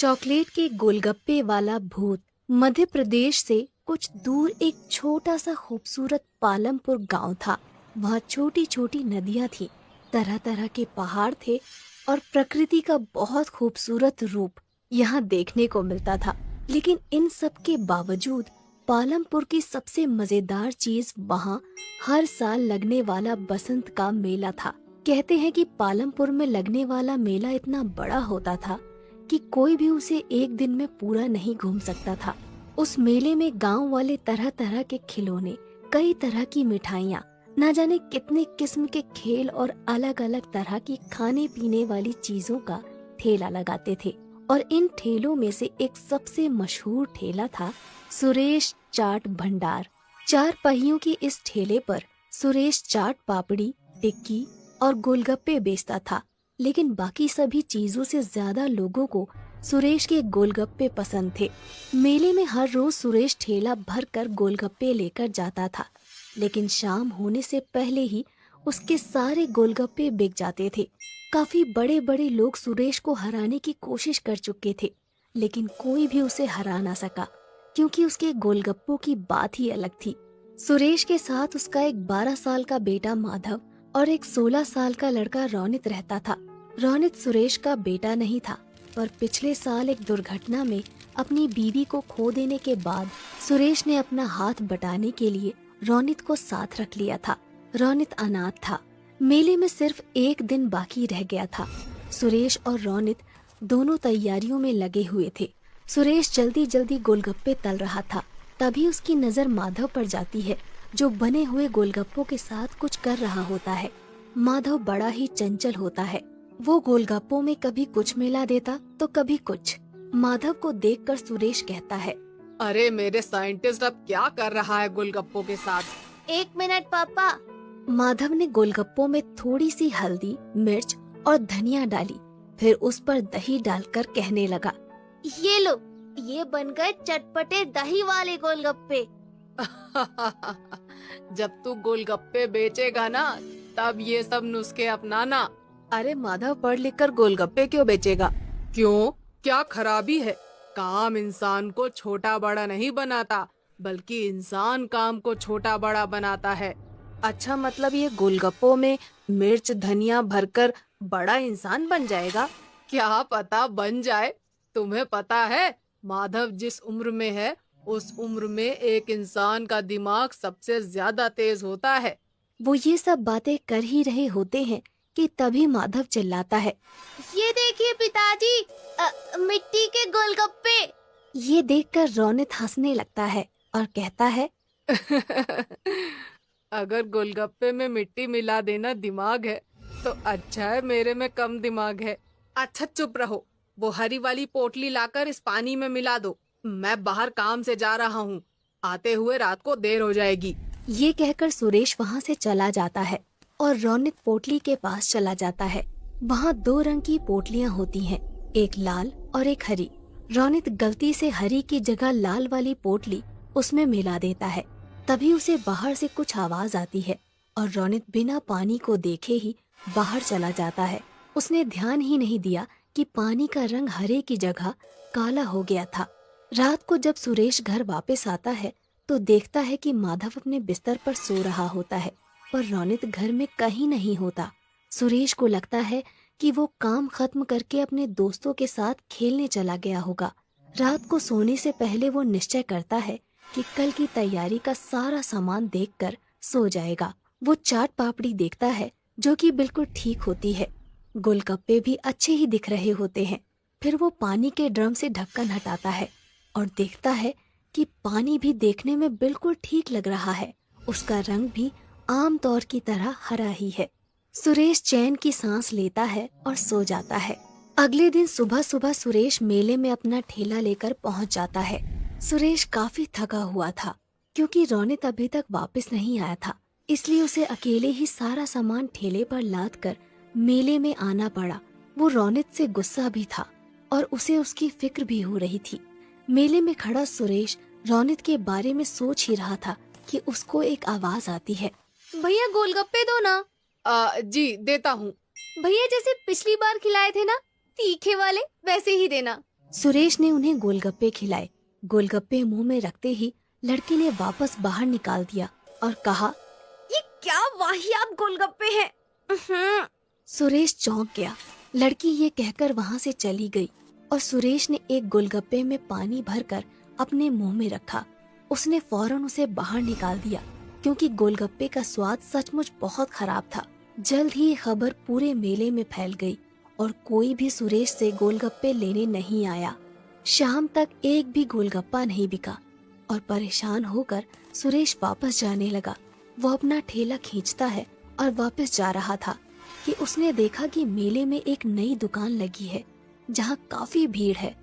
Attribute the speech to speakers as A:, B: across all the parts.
A: Chocolate के गोलगप्पे वाला भूत। मध्य प्रदेश से कुछ दूर एक छोटा सा खूबसूरत पालमपुर गांव था। वहाँ छोटी छोटी नदियाँ थी, तरह तरह के पहाड़ थे और प्रकृति का बहुत खूबसूरत रूप यहाँ देखने को मिलता था। लेकिन इन सब के बावजूद पालमपुर की सबसे मजेदार चीज वहाँ हर साल लगने वाला बसंत का मेला था। कहते हैं कि पालमपुर में लगने वाला मेला इतना बड़ा होता था कि कोई भी उसे एक दिन में पूरा नहीं घूम सकता था। उस मेले में गांव वाले तरह तरह के खिलौने, कई तरह की मिठाइयाँ, न जाने कितने किस्म के खेल और अलग अलग तरह की खाने पीने वाली चीजों का ठेला लगाते थे। और इन ठेलों में से एक सबसे मशहूर ठेला था सुरेश चाट भंडार। 4 पहियों की इस ठेले पर सुरेश चाट पापड़ी, टिक्की और गोलगप्पे बेचता था। लेकिन बाकी सभी चीजों से ज्यादा लोगों को सुरेश के गोलगप्पे पसंद थे। मेले में हर रोज सुरेश ठेला भर कर गोलगप्पे लेकर जाता था, लेकिन शाम होने से पहले ही उसके सारे गोलगप्पे बिक जाते थे। काफी बड़े बड़े लोग सुरेश को हराने की कोशिश कर चुके थे, लेकिन कोई भी उसे हरा ना सका, क्योंकि उसके गोलगप्पों की बात ही अलग थी। सुरेश के साथ उसका एक 12 साल का बेटा माधव और एक 16 साल का लड़का रोनित रहता था। रोनित सुरेश का बेटा नहीं था, पर पिछले साल एक दुर्घटना में अपनी बीवी को खो देने के बाद सुरेश ने अपना हाथ बटाने के लिए रोनित को साथ रख लिया था। रोनित अनाथ था। मेले में सिर्फ एक दिन बाकी रह गया था। सुरेश और रोनित दोनों तैयारियों में लगे हुए थे। सुरेश जल्दी जल्दी गोलगप्पे तल रहा था, तभी उसकी नजर माधव पर जाती है, जो बने हुए गोलगप्पों के साथ कुछ कर रहा होता है। माधव बड़ा ही चंचल होता है। वो गोलगप्पों में कभी कुछ मिला देता तो कभी कुछ। माधव को देखकर सुरेश कहता है,
B: अरे मेरे साइंटिस्ट अब क्या कर रहा है गोलगप्पों के साथ?
C: 1 मिनट पापा।
A: माधव ने गोलगप्पों में थोड़ी सी हल्दी, मिर्च और धनिया डाली, फिर उस पर दही डालकर कहने लगा,
C: ये लो, ये बन गए चटपटे दही वाले गोलगप्पे।
B: जब तू गोलगप्पे बेचेगा ना, तब ये सब नुस्खे अपनाना।
A: अरे माधव, पढ़ लिख कर गोलगप्पे क्यों बेचेगा?
B: क्यों, क्या खराबी है? काम इंसान को छोटा बड़ा नहीं बनाता, बल्कि इंसान काम को छोटा बड़ा बनाता है।
A: अच्छा, मतलब ये गोलगप्पों में मिर्च धनिया भरकर बड़ा इंसान बन जाएगा?
B: क्या पता बन जाए। तुम्हें पता है, माधव जिस उम्र में है, उस उम्र में एक इंसान का दिमाग सबसे ज्यादा तेज होता है।
A: वो ये सब बातें कर ही रहे होते हैं कि तभी माधव चिल्लाता है,
C: ये देखिए पिताजी, मिट्टी के गोलगप्पे।
A: ये देखकर रोनित हंसने लगता है और कहता है,
B: अगर गोलगप्पे में मिट्टी मिला देना दिमाग है, तो अच्छा है मेरे में कम दिमाग है। अच्छा चुप रहो, वो हरी वाली पोटली लाकर इस पानी में मिला दो। मैं बाहर काम से जा रहा हूँ, आते हुए रात को देर हो जाएगी।
A: ये कहकर सुरेश वहाँ से चला जाता है और रोनित पोटली के पास चला जाता है। वहाँ 2 रंग की पोटलियाँ होती हैं, एक लाल और एक हरी। रोनित गलती से हरी की जगह लाल वाली पोटली उसमें मिला देता है। तभी उसे बाहर से कुछ आवाज आती है और रोनित बिना पानी को देखे ही बाहर चला जाता है। उसने ध्यान ही नहीं दिया कि पानी का रंग हरे की जगह काला हो गया था। रात को जब सुरेश घर वापस आता है तो देखता है कि माधव अपने बिस्तर पर सो रहा होता है, पर रोनित घर में कहीं नहीं होता। सुरेश को लगता है कि वो काम खत्म करके अपने दोस्तों के साथ खेलने चला गया होगा। रात को सोने से पहले वो निश्चय करता है कि कल की तैयारी का सारा सामान देखकर सो जाएगा। वो चाट पापड़ी देखता है, जो कि बिल्कुल ठीक होती है। गोलगप्पे भी अच्छे ही दिख रहे होते हैं। फिर वो पानी के ड्रम से ढक्कन हटाता है और देखता है कि पानी भी देखने में बिल्कुल ठीक लग रहा है। उसका रंग भी आम तौर की तरह हरा ही है। सुरेश चैन की सांस लेता है और सो जाता है। अगले दिन सुबह सुबह सुरेश मेले में अपना ठेला लेकर पहुंच जाता है। सुरेश काफी थका हुआ था, क्योंकि रोनित अभी तक वापस नहीं आया था, इसलिए उसे अकेले ही सारा सामान ठेले पर लाद कर मेले में आना पड़ा। वो रोनित से गुस्सा भी था और उसे उसकी फिक्र भी हो रही थी। मेले में खड़ा सुरेश रोनित के बारे में सोच ही रहा था कि उसको एक आवाज आती है,
C: भैया गोलगप्पे दो ना।
B: जी देता हूँ।
C: भैया जैसे पिछली बार खिलाए थे ना, तीखे वाले, वैसे ही देना।
A: सुरेश ने उन्हें गोलगप्पे खिलाए। गोलगप्पे मुंह में रखते ही लड़की ने वापस बाहर निकाल दिया और कहा,
C: ये क्या वाहियात गोलगप्पे हैं।
A: सुरेश चौंक गया। लड़की ये कहकर वहाँ से चली गई और सुरेश ने एक गोलगप्पे में पानी भरकर अपने मुंह में रखा। उसने फौरन उसे बाहर निकाल दिया क्योंकि गोलगप्पे का स्वाद सचमुच बहुत खराब था। जल्द ही ये खबर पूरे मेले में फैल गई और कोई भी सुरेश से गोलगप्पे लेने नहीं आया। शाम तक एक भी गोलगप्पा नहीं बिका और परेशान होकर सुरेश वापस जाने लगा। वो अपना ठेला खींचता है और वापस जा रहा था कि उसने देखा कि मेले में एक नई दुकान लगी है जहाँ काफी भीड़ है।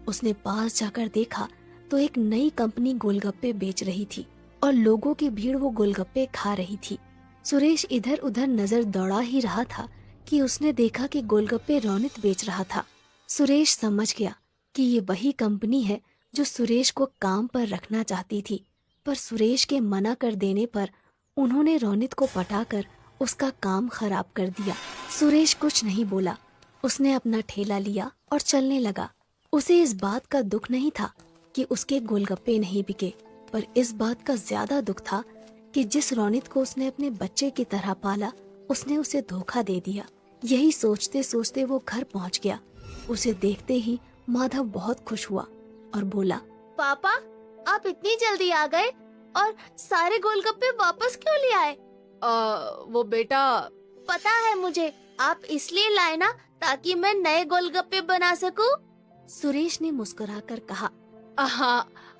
A: उसने पास जाकर देखा तो एक नई कंपनी गोलगप्पे बेच रही थी और लोगों की भीड़ वो गोलगप्पे खा रही थी। सुरेश इधर उधर नजर दौड़ा ही रहा था कि उसने देखा कि गोलगप्पे रौनित बेच रहा था। सुरेश समझ गया कि ये वही कंपनी है जो सुरेश को काम पर रखना चाहती थी, पर सुरेश के मना कर देने पर उन्होंने रौनित को पटाकर उसका काम खराब कर दिया। सुरेश कुछ नहीं बोला। उसने अपना ठेला लिया और चलने लगा। उसे इस बात का दुख नहीं था कि उसके गोलगप्पे नहीं बिके, पर इस बात का ज्यादा दुख था कि जिस रौनित को उसने अपने बच्चे की तरह पाला, उसने उसे धोखा दे दिया। यही सोचते सोचते वो घर पहुंच गया। उसे देखते ही माधव बहुत खुश हुआ और बोला,
C: पापा, आप इतनी जल्दी आ गए और सारे गोलगप्पे वापस क्यों ले आए?
B: वो बेटा,
C: पता है मुझे, आप इसलिए लाए ना ताकि मैं नए गोलगप्पे बना सकूं।
A: सुरेश ने मुस्कुराकर कहा।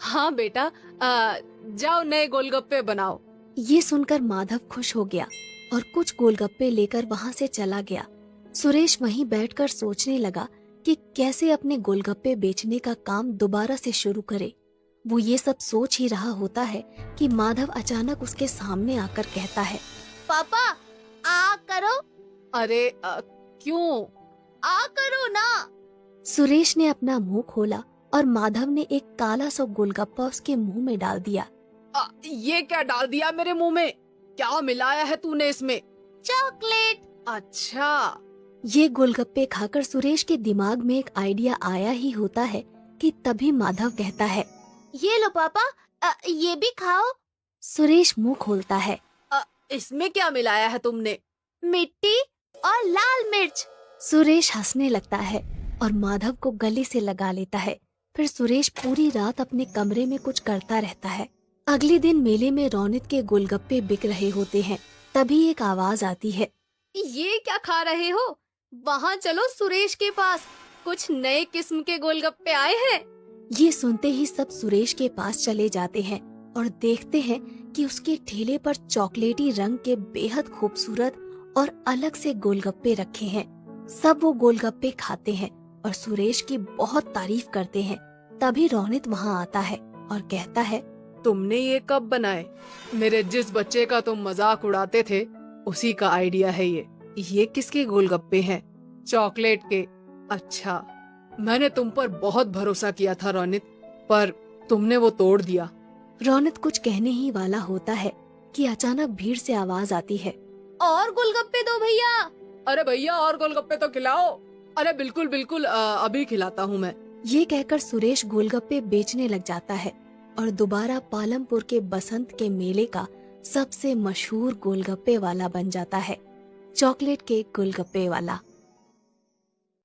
B: हाँ बेटा, जाओ नए गोलगप्पे बनाओ।
A: ये सुनकर माधव खुश हो गया और कुछ गोलगप्पे लेकर वहाँ से चला गया। सुरेश वहीं बैठकर सोचने लगा कि कैसे अपने गोलगप्पे बेचने का काम दोबारा से शुरू करे। वो ये सब सोच ही रहा होता है कि माधव अचानक उसके सामने आकर कहता है,
C: पापा, आ करो।
B: अरे क्यों?
C: आ करो ना।
A: सुरेश ने अपना मुंह खोला और माधव ने एक काला सा गोलगप्पा उसके मुंह में डाल दिया।
B: ये क्या डाल दिया मेरे मुंह में? क्या मिलाया है तूने इसमें?
C: चॉकलेट।
B: अच्छा।
A: ये गोलगप्पे खाकर सुरेश के दिमाग में एक आइडिया आया ही होता है कि तभी माधव कहता है,
C: ये लो पापा, ये भी खाओ।
A: सुरेश मुंह खोलता है।
B: इसमें क्या मिलाया है तुमने?
C: मिट्टी और लाल मिर्च।
A: सुरेश हंसने लगता है और माधव को गले से लगा लेता है। फिर सुरेश पूरी रात अपने कमरे में कुछ करता रहता है। अगले दिन मेले में रौनित के गोलगप्पे बिक रहे होते हैं। तभी एक आवाज आती है,
B: ये क्या खा रहे हो? वहाँ चलो सुरेश के पास, कुछ नए किस्म के गोलगप्पे आए हैं।
A: ये सुनते ही सब सुरेश के पास चले जाते हैं और देखते हैं कि उसके ठेले पर चॉकलेटी रंग के बेहद खूबसूरत और अलग से गोलगप्पे रखे हैं। सब वो गोलगप्पे खाते हैं और सुरेश की बहुत तारीफ करते हैं। तभी रौनित वहाँ आता है और कहता है,
B: तुमने ये कब बनाए? मेरे जिस बच्चे का तुम मजाक उड़ाते थे उसी का आइडिया है ये। ये किसके गोलगप्पे हैं? चॉकलेट के। अच्छा, मैंने तुम पर बहुत भरोसा किया था रौनित, पर तुमने वो तोड़ दिया।
A: रौनित कुछ कहने ही वाला होता है कि अचानक भीड़ से आवाज आती है,
C: और गोलगप्पे दो भैया।
B: अरे भैया, और गोलगप्पे तो खिलाओ। अरे बिल्कुल बिल्कुल, अभी खिलाता हूँ मैं।
A: ये कहकर सुरेश गोलगप्पे बेचने लग जाता है और दोबारा पालमपुर के बसंत के मेले का सबसे मशहूर गोलगप्पे वाला बन जाता है, चॉकलेट के गोलगप्पे वाला।